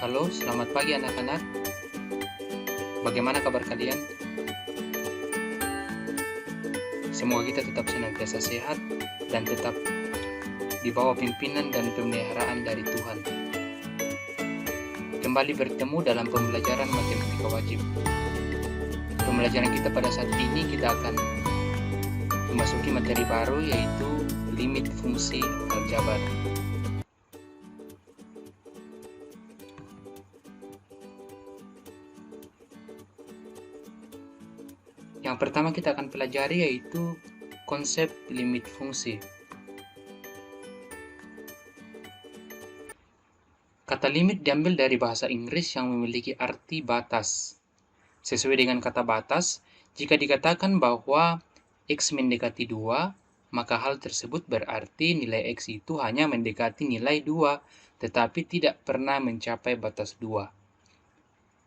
Halo, selamat pagi anak-anak. Bagaimana kabar kalian? Semoga kita tetap senantiasa sehat dan tetap di bawah pimpinan dan pemeliharaan dari Tuhan. Kembali bertemu dalam pembelajaran matematika wajib. Pembelajaran kita pada saat ini kita akan memasuki materi baru, yaitu limit fungsi aljabar. Yang pertama kita akan pelajari yaitu konsep limit fungsi. Kata limit diambil dari bahasa Inggris yang memiliki arti batas. Sesuai dengan kata batas, jika dikatakan bahwa X mendekati 2, maka hal tersebut berarti nilai X itu hanya mendekati nilai 2, tetapi tidak pernah mencapai batas 2.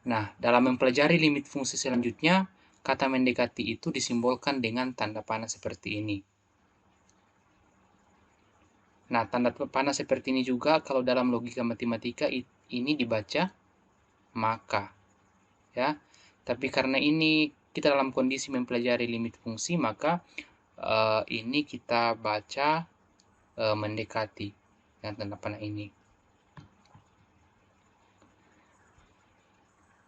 Nah, dalam mempelajari limit fungsi selanjutnya, kata mendekati itu disimbolkan dengan tanda panah seperti ini. Nah, tanda panah seperti ini juga kalau dalam logika matematika ini dibaca maka. Ya. Tapi karena ini kita dalam kondisi mempelajari limit fungsi, maka ini kita baca mendekati dengan tanda panah ini.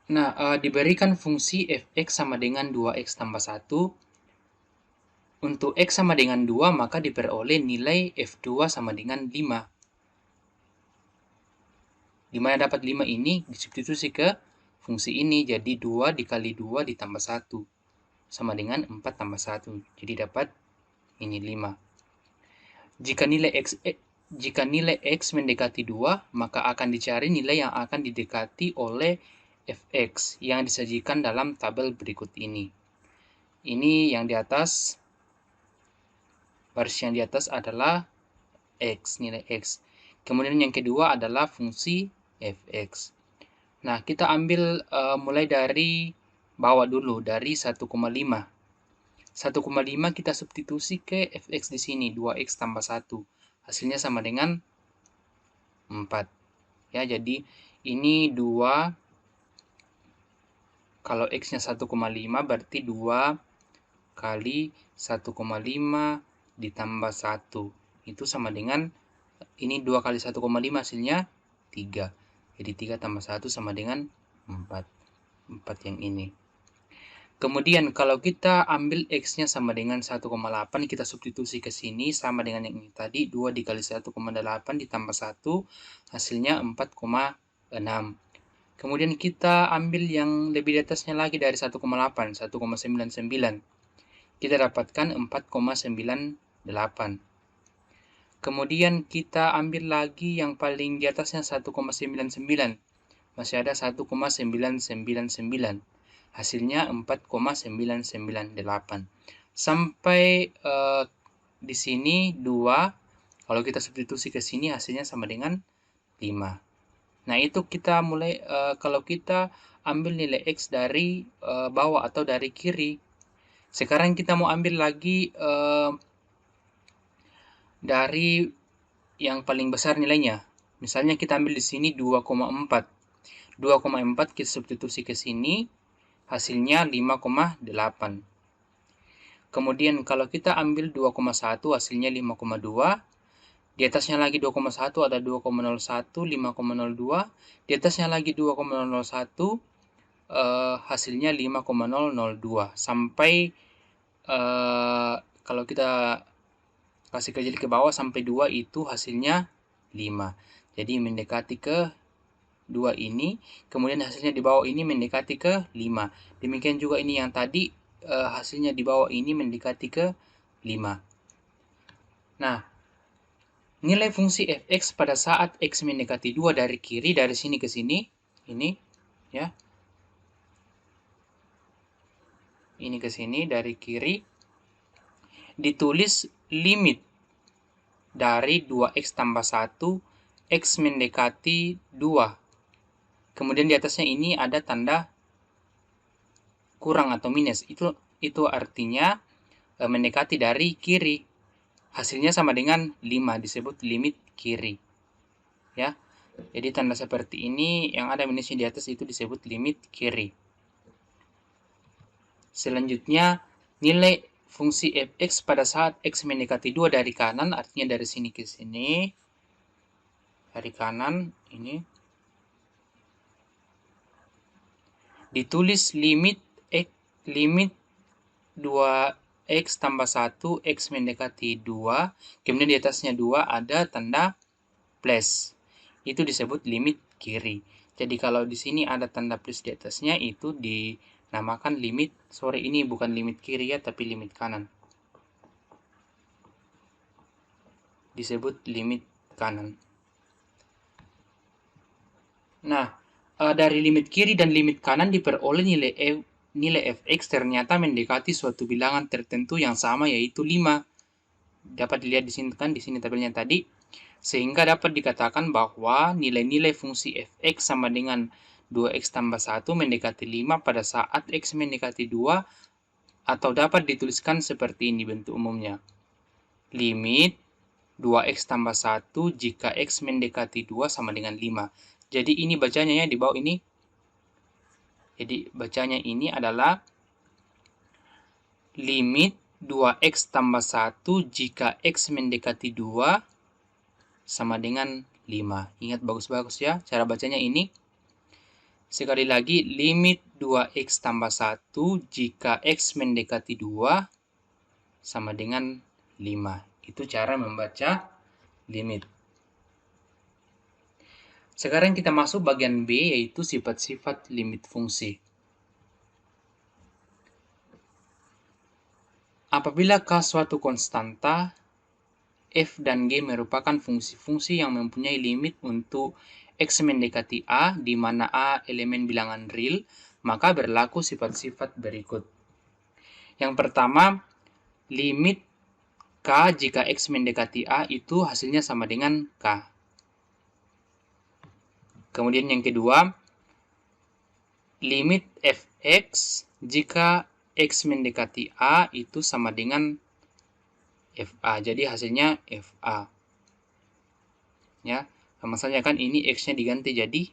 Nah, diberikan fungsi f(x) sama dengan 2x tambah 1. Untuk x sama dengan 2, maka diperoleh nilai f2 sama dengan 5. Dimana dapat 5 ini disubstitusi ke fungsi ini, jadi 2 dikali 2 ditambah 1. Sama dengan 4 tambah 1. Jadi dapat ini 5. Jika nilai x mendekati 2, maka akan dicari nilai yang akan didekati oleh f(x) yang disajikan dalam tabel berikut ini. Ini yang di atas, baris yang di atas adalah x, nilai x. Kemudian yang kedua adalah fungsi f(x). Nah, kita ambil mulai dari bawah dulu, dari 1,5. 1,5 kita substitusi ke f(x) di sini, 2x tambah 1. Hasilnya sama dengan 4. Ya, jadi ini 2, kalau x-nya 1,5 berarti 2 kali 1,5 ditambah 1. Itu sama dengan, ini 2 kali 1,5 hasilnya 3. Jadi 3 tambah 1 sama dengan 4. 4 yang ini. Kemudian kalau kita ambil x-nya sama dengan 1,8, kita substitusi ke sini sama dengan yang ini tadi, 2 dikali 1,8 ditambah 1, hasilnya 4,6. Kemudian kita ambil yang lebih di atasnya lagi dari 1,8, 1,99. Kita dapatkan 4,98. Kemudian kita ambil lagi yang paling di atasnya 1,99. Masih ada 1,999. Hasilnya 4,998. Sampai di sini 2. Kalau kita substitusi ke sini hasilnya sama dengan 5. Nah, itu kita mulai kalau kita ambil nilai x dari bawah atau dari kiri. Sekarang kita mau ambil lagi dari yang paling besar nilainya. Misalnya kita ambil di sini 2,4. 2,4 kita substitusi ke sini, hasilnya 5,8. Kemudian kalau kita ambil 2,1, hasilnya 5,2. Di atasnya lagi 2,1 ada 2,01, 5,02. Di atasnya lagi 2,01, hasilnya 5,002. Sampai kalau kita kasih kejeli ke bawah sampai 2 itu hasilnya 5. Jadi mendekati ke 2 ini, kemudian hasilnya di bawah ini mendekati ke 5. Demikian juga ini yang tadi, hasilnya di bawah ini mendekati ke 5. Nah, nilai fungsi f(x) pada saat x mendekati 2 dari kiri, dari sini ke sini, ini ya. Ini ke sini dari kiri, ditulis limit dari 2x tambah 1, x mendekati 2. Kemudian di atasnya ini ada tanda kurang atau minus. Itu artinya mendekati dari kiri. Hasilnya sama dengan 5, disebut limit kiri. Ya. Jadi tanda seperti ini yang ada minusnya di atas itu disebut limit kiri. Selanjutnya, nilai fungsi fx pada saat x mendekati 2 dari kanan, artinya dari sini ke sini, dari kanan, ini, ditulis limit 2x tambah 1, x mendekati 2, kemudian di atasnya 2 ada tanda plus. Itu disebut limit kiri. Jadi kalau di sini ada tanda plus di atasnya, itu dinamakan limit, ini bukan limit kiri ya, tapi limit kanan. Disebut limit kanan. Nah, dari limit kiri dan limit kanan diperoleh nilai fx ternyata mendekati suatu bilangan tertentu yang sama, yaitu 5. Dapat dilihat di sini kan, di sini tabelnya tadi. Sehingga dapat dikatakan bahwa nilai-nilai fungsi fx sama dengan 2x tambah 1 mendekati 5 pada saat x mendekati 2, atau dapat dituliskan seperti ini bentuk umumnya. Limit 2x tambah 1 jika x mendekati 2 sama dengan 5. Jadi ini bacanya ya di bawah ini. Jadi bacanya ini adalah limit 2x tambah 1 jika x mendekati 2 sama dengan 5. Ingat bagus-bagus ya, cara bacanya ini. Sekali lagi, limit 2x tambah 1 jika x mendekati 2 sama dengan 5. Itu cara membaca limit. Sekarang kita masuk bagian B, yaitu sifat-sifat limit fungsi. Apabila K suatu konstanta, F dan G merupakan fungsi-fungsi yang mempunyai limit untuk X mendekati A, di mana A elemen bilangan real, maka berlaku sifat-sifat berikut. Yang pertama, limit K jika X mendekati A itu hasilnya sama dengan K. Kemudian yang kedua, limit Fx jika X mendekati A itu sama dengan FA. Jadi hasilnya FA. Ya, masalahnya kan ini X-nya diganti jadi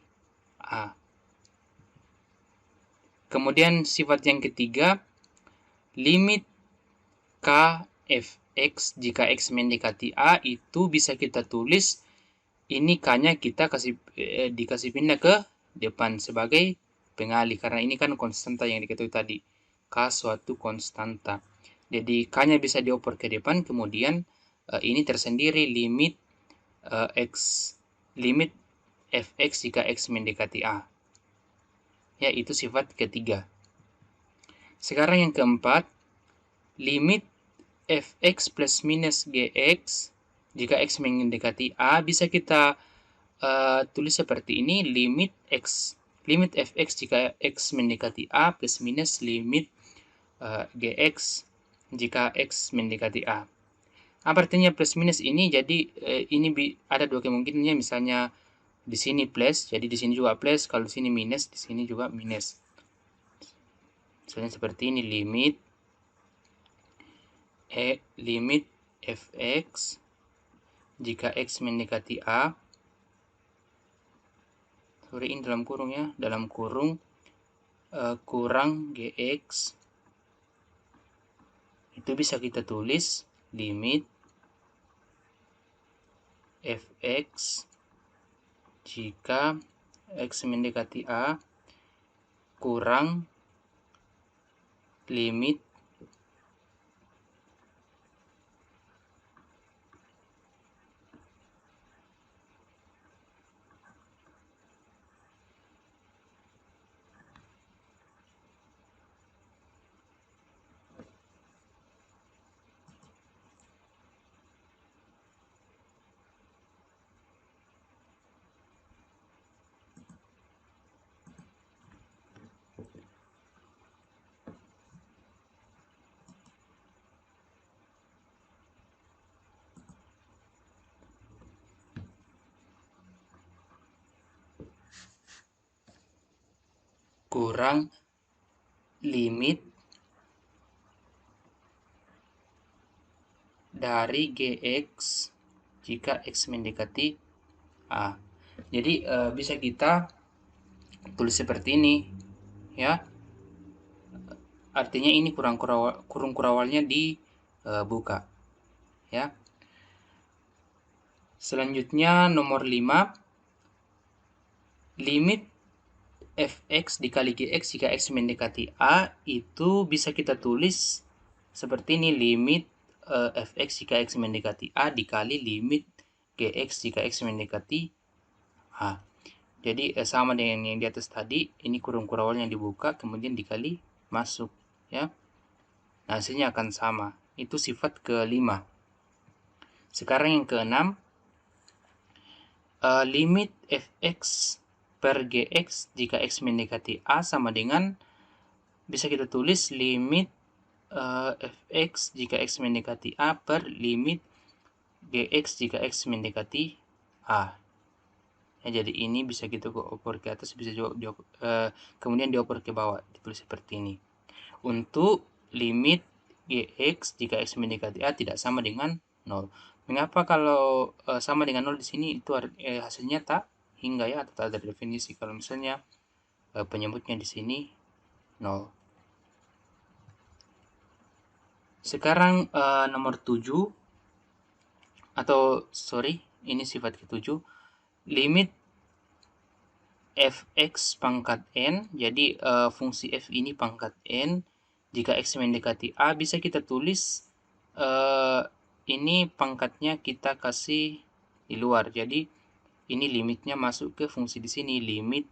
A. Kemudian sifat yang ketiga, limit K Fx jika X mendekati A itu bisa kita tulis, ini K-nya kita dikasih pindah ke depan sebagai pengalih, karena ini kan konstanta yang diketahui tadi. K suatu konstanta. Jadi K-nya bisa dioper ke depan, kemudian ini tersendiri limit limit Fx jika X mendekati A. Ya, itu sifat ketiga. Sekarang yang keempat, limit Fx plus minus Gx jika X mendekati A bisa kita tulis seperti ini, limit Fx jika X mendekati A plus minus limit Gx jika X mendekati A. Apa artinya plus minus ini? Jadi ini ada dua kemungkinannya, misalnya di sini plus, jadi di sini juga plus, kalau di sini minus, di sini juga minus. Misalnya seperti ini, limit Fx jika X mendekati A, ini dalam kurung ya, dalam kurung kurang Gx, itu bisa kita tulis limit Fx jika X mendekati A kurang limit kurang limit dari Gx jika X mendekati A. Jadi bisa kita tulis seperti ini ya. Artinya ini kurung kurawalnya dibuka ya. Selanjutnya nomor 5, limit fx dikali gx jika x mendekati a itu bisa kita tulis seperti ini, limit fx jika x mendekati a dikali limit gx jika x mendekati a. Jadi sama dengan yang di atas tadi, ini kurung kurawalnya dibuka kemudian dikali masuk ya. Nah, hasilnya akan sama. Itu sifat ke-5. Sekarang yang ke-6, limit fx per gx jika x mendekati a sama dengan, bisa kita tulis limit fx jika x mendekati a per limit gx jika x mendekati a. Ya, jadi ini bisa kita oper ke atas, bisa juga kemudian dioper ke bawah, ditulis seperti ini. Untuk limit gx jika x mendekati a tidak sama dengan 0. Mengapa kalau sama dengan 0 di sini itu hasilnya tak hingga ya, atau tak ada definisi kalau misalnya penyebutnya di sini 0. Sekarang nomor 7, atau sorry, ini sifat ke-7, limit fx pangkat n, jadi fungsi f ini pangkat n, jika x mendekati a bisa kita tulis ini pangkatnya kita kasih di luar, jadi ini limitnya masuk ke fungsi di sini, limit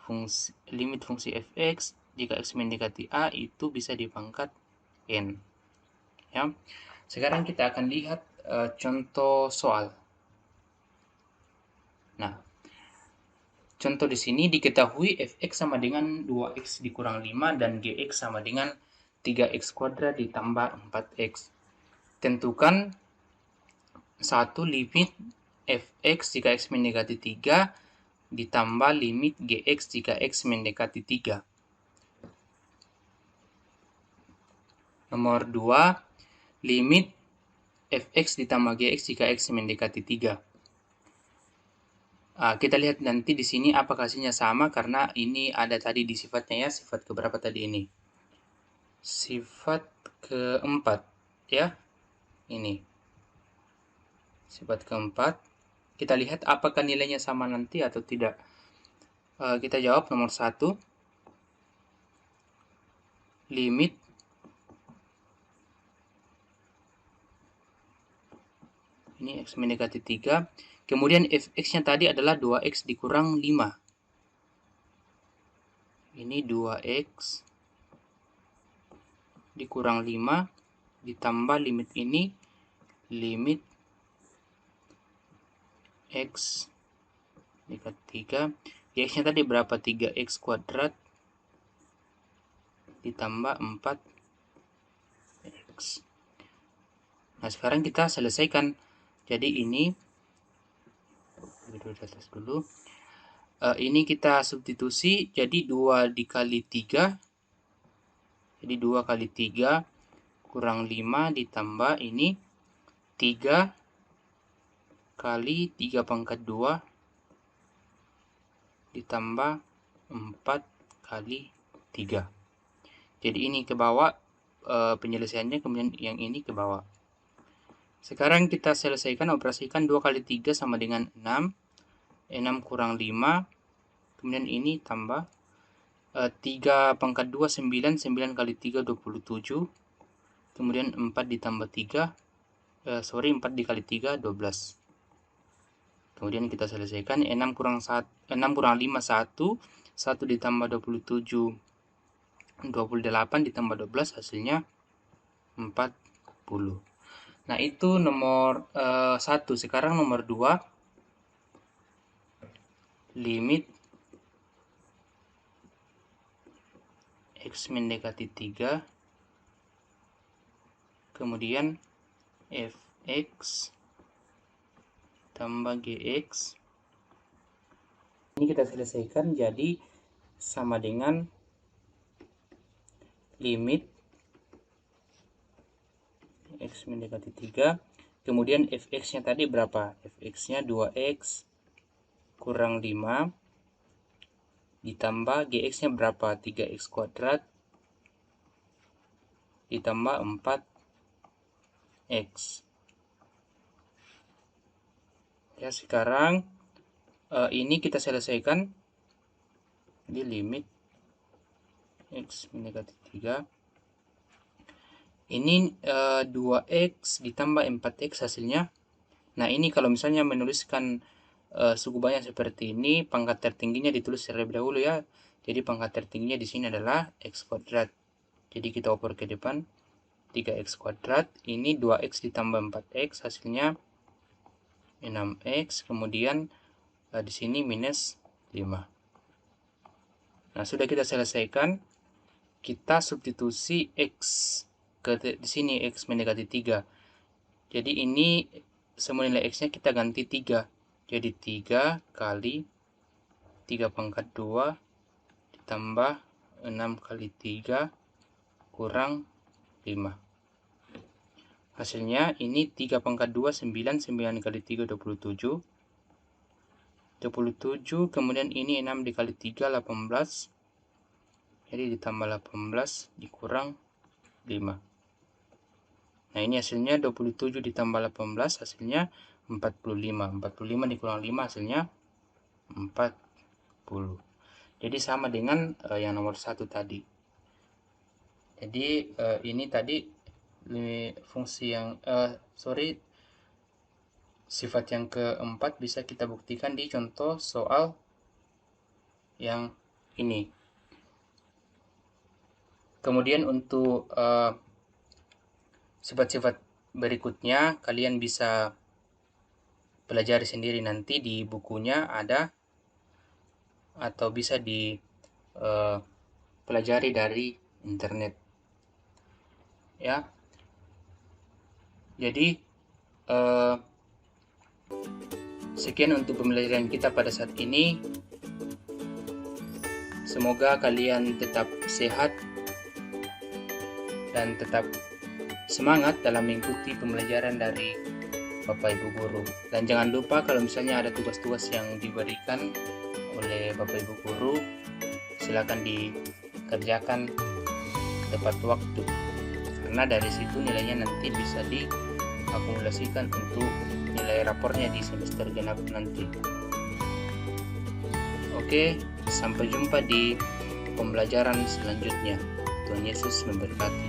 fungsi fx jika x mendekati a itu bisa dipangkat n ya. Sekarang kita akan lihat contoh soal. Nah, contoh di sini diketahui fx sama dengan 2x dikurang 5 dan gx sama dengan 3x kuadrat ditambah 4x. Tentukan 1 limit fx jika x mendekati 3 ditambah limit gx jika x mendekati 3. Nomor 2, limit fx ditambah gx jika x mendekati 3. Kita lihat nanti di sini apakah hasilnya sama, karena ini ada tadi di sifatnya ya, sifat keberapa tadi ini? Sifat keempat ya, ini. Sifat keempat. Kita lihat apakah nilainya sama nanti atau tidak. Kita jawab nomor 1. Limit ini x mendekati 3. Kemudian fx-nya tadi adalah 2x dikurang 5. Ini 2x dikurang 5 ditambah limit ini, limit x dikali 3. X-nya tadi berapa? 3x kuadrat ditambah 4x. Nah, sekarang kita selesaikan. Jadi ini dulu. Ini kita substitusi, jadi 2 dikali 3. Jadi 2 kali 3 kurang 5 ditambah ini 3 kali 3 pangkat 2 ditambah 4 kali 3. Jadi ini ke bawah penyelesaiannya, kemudian yang ini ke bawah. Sekarang kita selesaikan, operasikan 2 kali 3 sama dengan 6. 6 kurang 5. Kemudian ini tambah 3 pangkat 2, 9. 9 kali 3, 27. Kemudian 4 ditambah 3. 4 dikali 3, 12. Kemudian kita selesaikan, 6 kurang 5, 1. 1 ditambah 27, 28 ditambah 12, hasilnya 40. Nah, itu nomor 1. Sekarang nomor 2, limit x mendekati 3, kemudian fx tambah gx. Ini kita selesaikan, jadi sama dengan limit x mendekati 3, kemudian fx-nya tadi berapa? Fx-nya 2x kurang 5 ditambah GX-nya berapa? 3X kuadrat ditambah 4X. Ya, sekarang ini kita selesaikan. Jadi limit X mendekati 3. Ini 2X ditambah 4X hasilnya. Nah, ini kalau misalnya menuliskan suku banyak seperti ini, pangkat tertingginya ditulis terlebih dahulu ya. Jadi pangkat tertingginya di sini adalah X kuadrat. Jadi kita oper ke depan, 3X kuadrat, ini 2X ditambah 4X, hasilnya 6X, kemudian di sini minus 5. Nah, sudah kita selesaikan, kita substitusi X di sini, X mendekati 3. Jadi ini semua nilai X-nya kita ganti 3. Jadi 3 kali 3 pangkat 2 ditambah 6 kali 3 kurang 5. Hasilnya ini 3 pangkat 2, 9, 9 kali 3, 27. 27, kemudian ini 6 dikali 3, 18. Jadi ditambah 18 dikurang 5. Nah, ini hasilnya 27 ditambah 18, hasilnya 45. 45 dikurang 5, hasilnya 40. Jadi sama dengan yang nomor 1 tadi. Jadi ini tadi fungsi yang sifat yang keempat bisa kita buktikan di contoh soal yang ini. Kemudian untuk sifat-sifat berikutnya kalian bisa pelajari sendiri nanti di bukunya ada, atau bisa dipelajari dari internet ya. Jadi sekian untuk pembelajaran kita pada saat ini. Semoga kalian tetap sehat dan tetap semangat dalam mengikuti pembelajaran dari Bapak Ibu Guru. Dan jangan lupa kalau misalnya ada tugas-tugas yang diberikan oleh Bapak Ibu Guru, silakan dikerjakan tepat waktu. Karena dari situ nilainya nanti bisa diakumulasikan untuk nilai rapornya di semester genap nanti. Oke, sampai jumpa di pembelajaran selanjutnya. Tuhan Yesus memberkati.